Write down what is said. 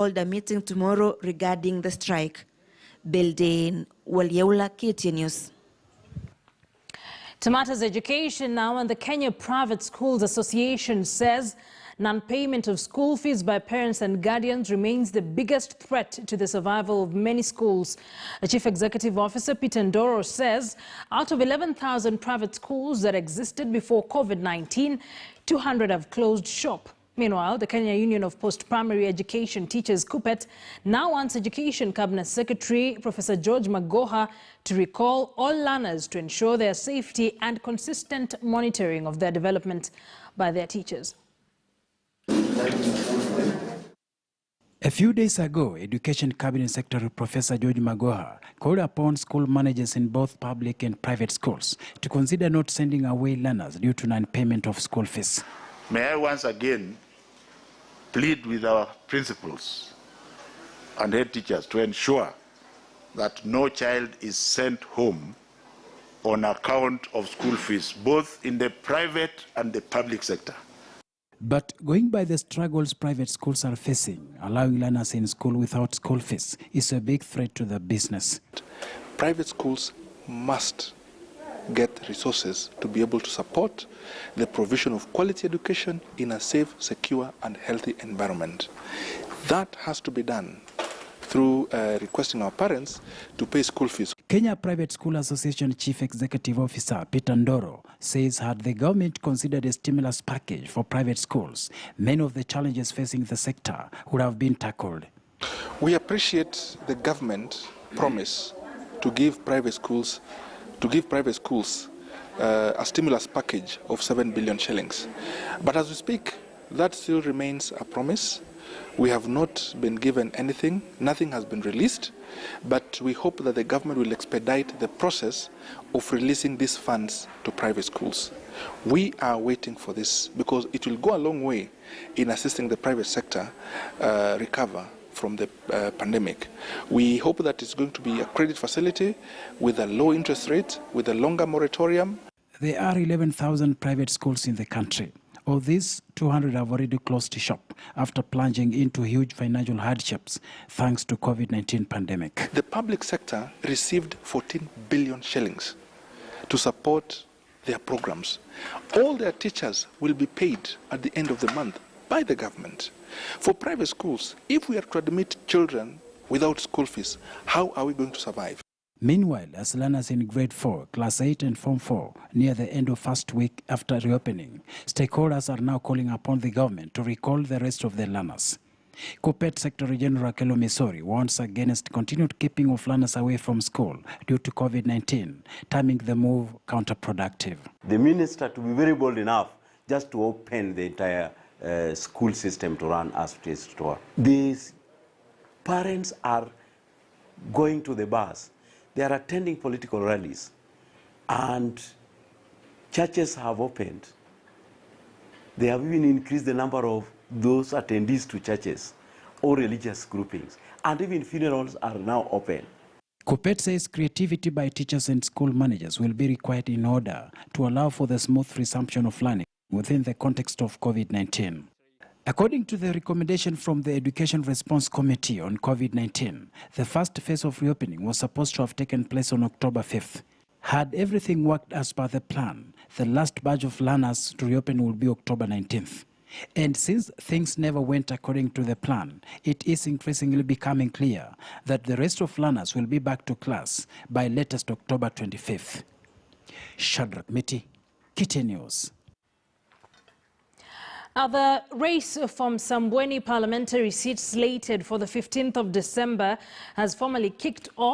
hold a meeting tomorrow regarding the strike. Building Walyeula, KTN News. To matters education now, and the Kenya Private Schools Association says non-payment of school fees by parents and guardians remains the biggest threat to the survival of many schools. The Chief Executive Officer, Peter Ndoro, says out of 11,000 private schools that existed before COVID-19, 200 have closed shop. Meanwhile, the Kenya Union of Post-Primary Education Teachers, KUPPET, now wants Education Cabinet Secretary Professor George Magoha to recall all learners to ensure their safety and consistent monitoring of their development by their teachers. A few days ago, Education Cabinet Secretary Professor George Magoha called upon school managers in both public and private schools to consider not sending away learners due to non-payment of school fees. May I once again plead with our principals and head teachers to ensure that no child is sent home on account of school fees, both in the private and the public sector. But going by the struggles private schools are facing, allowing learners in school without school fees is a big threat to the business. Private schools must get resources to be able to support the provision of quality education in a safe, secure and healthy environment. That has to be done through requesting our parents to pay school fees. Kenya Private School Association Chief Executive Officer Peter Ndoro says had the government considered a stimulus package for private schools, many of the challenges facing the sector would have been tackled. We appreciate the government promise to give private schools a stimulus package of 7 billion shillings. But as we speak, that still remains a promise. We have not been given anything, nothing has been released, but we hope that the government will expedite the process of releasing these funds to private schools. We are waiting for this because it will go a long way in assisting the private sector recover from the pandemic. We hope that it's going to be a credit facility with a low interest rate, with a longer moratorium. There are 11,000 private schools in the country. Of these, 200 have already closed shop after plunging into huge financial hardships thanks to COVID-19 pandemic. The public sector received 14 billion shillings to support their programs. All their teachers will be paid at the end of the month by the government. For private schools, if we are to admit children without school fees, how are we going to survive? Meanwhile, as learners in grade 4, class 8 and form 4 near the end of first week after reopening, stakeholders are now calling upon the government to recall the rest of the learners. KUPPET Secretary General Kelo Misori warns against continued keeping of learners away from school due to COVID-19, terming the move counterproductive. The minister to be very bold enough just to open the entire school system to run as it is to. These parents are going to the bars. They are attending political rallies, and churches have opened. They have even increased the number of those attendees to churches or religious groupings, and even funerals are now open. KUPPET says creativity by teachers and school managers will be required in order to allow for the smooth resumption of learning within the context of COVID-19. According to the recommendation from the Education Response Committee on COVID-19, the first phase of reopening was supposed to have taken place on October 5th. Had everything worked as per the plan, the last batch of learners to reopen will be October 19th. And since things never went according to the plan, it is increasingly becoming clear that the rest of learners will be back to class by latest October 25th. Shadrach Miti, KTN News. Now, the race from Sambweni parliamentary seat slated for the 15th of December has formally kicked off.